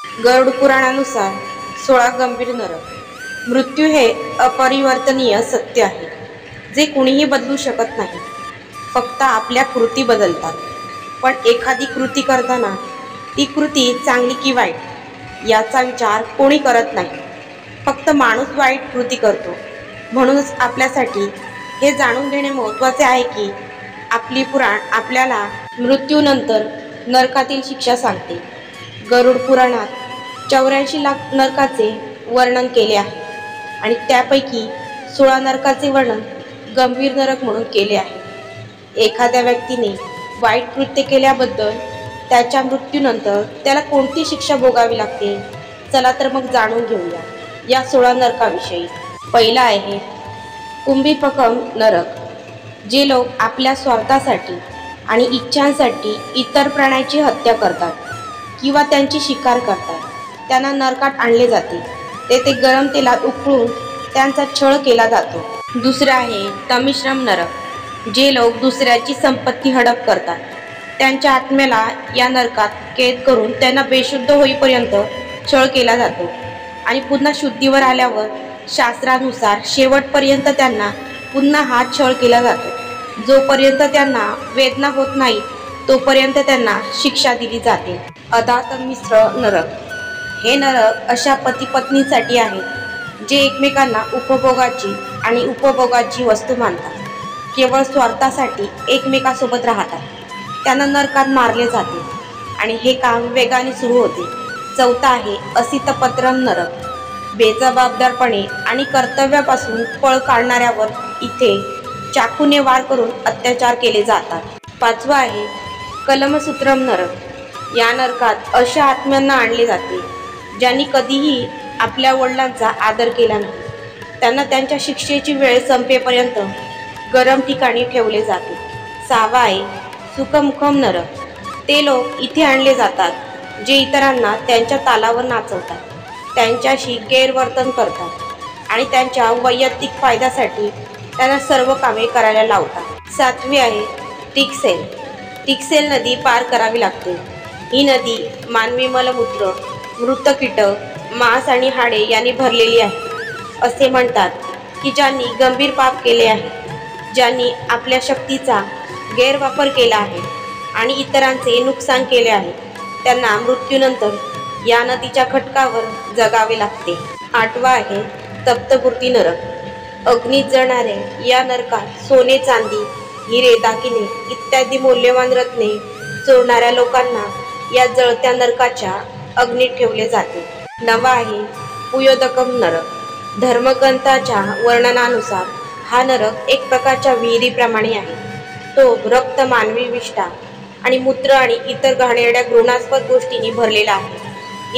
गरुड पुराणानुसार 16 गंभीर नरक. मृत्यू हे अपरिवर्तनीय सत्य आहे, जे कुणीही बदलू शकत नाही. फक्त आपल्या कृती बदलतात. पण एखादी कृती करताना ती कृती चांगली की वाईट याचा विचार कोणी करत नाही. फक्त माणूस वाईट कृती करतो. म्हणूनच आपल्यासाठी हे जाणून घेणे महत्त्वाचे आहे की आपली पुराण आपल्याला मृत्यूनंतर नरकातील शिक्षा सांगते. गरुड पुराणात 84 लाख नरकाचे वर्णन केले आहे आणि त्यापैकी 16 नरकाचे वर्णन गंभीर नरक म्हणून केले आहे. एखाद्या व्यक्तीने वाईट कृत्य केल्याबद्दल त्याच्या मृत्यूनंतर त्याला कोणती शिक्षा भोगावी लागते, चला तर मग जाणून घेऊया या 16 नरकाविषयी. पहिला आहे कुंभीपकम नरक. जे लोक आपल्या स्वार्थासाठी आणि इच्छांसाठी इतर प्राण्यांची हत्या करतात किंवा त्यांची शिकार करतात, त्यांना नरकात आणले जाते. तेथे गरम तेलात उकळून त्यांचा छळ केला जातो. दुसरे आहे तमिश्रम नरक. जे लोक दुसऱ्याची संपत्ती हडप करतात, त्यांच्या आत्म्याला या नरकात कैद करून त्यांना बेशुद्ध होईपर्यंत छळ केला जातो आणि पुन्हा शुद्धीवर आल्यावर शास्त्रानुसार शेवटपर्यंत त्यांना पुन्हा हा छळ केला जातो. जोपर्यंत त्यांना वेदना होत नाही तोपर्यंत त्यांना शिक्षा दिली जाते. अदातमिश्र नरक. हे नरक अशा पती पत्नीसाठी आहेत जे एकमेकांना उपभोगाची आणि उपभोगाची वस्तू मानतात. केवळ स्वार्थासाठी एकमेकांसोबत राहतात. त्यांना नरकात मारले जाते आणि हे काम वेगाने सुरू होते. चौथा आहे असितपत्रम नरक. बेजबाबदारपणे आणि कर्तव्यापासून पळ काढणाऱ्यावर इथे चाकूने वार करून अत्याचार केले जातात. पाचवा आहे कलमसूत्रम नरक. या नरकात अशा आत्म्यांना आणले जाते ज्यांनी कधीही आपल्या वडिलांचा आदर केला नाही. त्यांना त्यांच्या शिक्षेची वेळ संपेपर्यंत गरम ठिकाणी ठेवले जाते. सहावा आहे सुखमुखम नरक. ते लोक इथे आणले जातात जे इतरांना त्यांच्या तालावर नाचवतात, त्यांच्याशी गैरवर्तन करतात आणि त्यांच्या वैयक्तिक फायद्यासाठी त्यांना सर्व कामे करायला लावतात. सातवी आहे टिकसेल. टिकसेल नदी पार करावी लागते. ही नदी मानवी मलमूत्र, मृत कीटक, मांस आणि हाडे यांनी भरलेली आहे. असे म्हणतात की ज्यांनी गंभीर पाप केले आहे, ज्यांनी आपल्या शक्तीचा गैरवापर केला आहे आणि इतरांचे नुकसान केले आहे, त्यांना मृत्यूनंतर या नदीच्या खटकावर जगावे लागते. आठवा आहे तप्तपूर्ती नरक. अग्नीत जळणारे या नरकात सोने, चांदी, हिरे, दागिने इत्यादी मौल्यवान रत्ने चोरणाऱ्या लोकांना या जळत्या नरकाच्या अग्नीत ठेवले जाते. नवा आहे पुयोदकम नरक. धर्मग्रंथाच्या वर्णनानुसार हा नरक एक प्रकारच्या विहिरीप्रमाणे आहे. तो रक्त, मानवी विष्ठा आणि मूत्र आणि इतर घाणेरड्या घृणास्पद गोष्टींनी भरलेला आहे.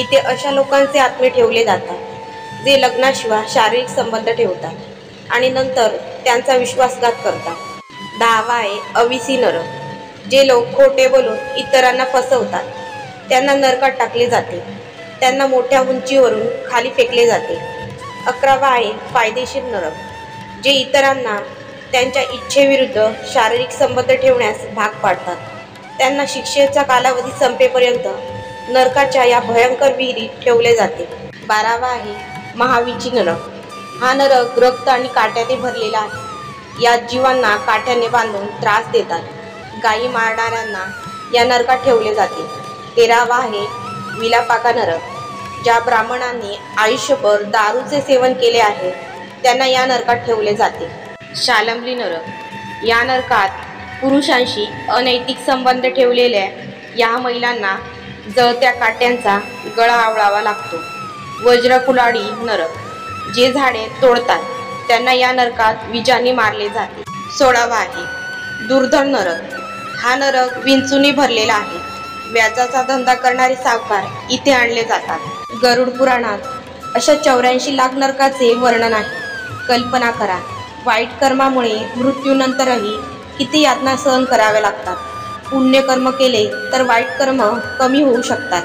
इथे अशा लोकांचे आत्मे ठेवले जातात जे लग्नाशिवाय शारीरिक संबंध ठेवतात आणि नंतर त्यांचा विश्वासघात करतात. 10वा आहे अविसी नरक. जे लोक खोटे बोलून इतरांना फसवतात, त्यांना नरकात टाकले जाते. त्यांना मोठ्या उंचीवरून खाली फेकले जाते. 11वा आहे फायदेशीर नरक. जे इतरांना त्यांच्या इच्छेविरुद्ध शारीरिक संबंध ठेवण्यास भाग पाडतात, त्यांना शिक्षेचा कालावधी संपेपर्यंत नरकाच्या या भयंकर विहिरीत ठेवले जाते. 12वा आहे महावीची नरक. हा नरक रक्त आणि काट्याने भरलेला आहे. या जीवांना काट्याने बांधून त्रास देतात. गायी मारणाऱ्यांना या नरकात ठेवले जाते. 13वा आहे विलापाका नरक. ज्या ब्राह्मणांनी आयुष्यभर दारूचे सेवन केले आहे त्यांना या नरकात ठेवले जाते. शालमली नरक. या नरकात पुरुषांशी अनैतिक संबंध ठेवलेल्या या महिलांना जळत्या काट्यांचा गळा आवळावा लागतो. वज्रकुलाडी नरक. जे झाडे तोडतात त्यांना या नरकात विजांनी मारले जाते. 16वा आहे दुर्धर नरक. हा नरक विंचूने भरलेला आहे. व्याजाचा धंदा करणारे सावकार इथे आणले जातात. गरुड पुराणात अशा 84 लाख नरकाचे वर्णन आहे. कल्पना करा, वाईट कर्मामुळे मृत्यूनंतरही किती यातना सहन कराव्या लागतात. पुण्यकर्म केले तर वाईट कर्म कमी होऊ शकतात.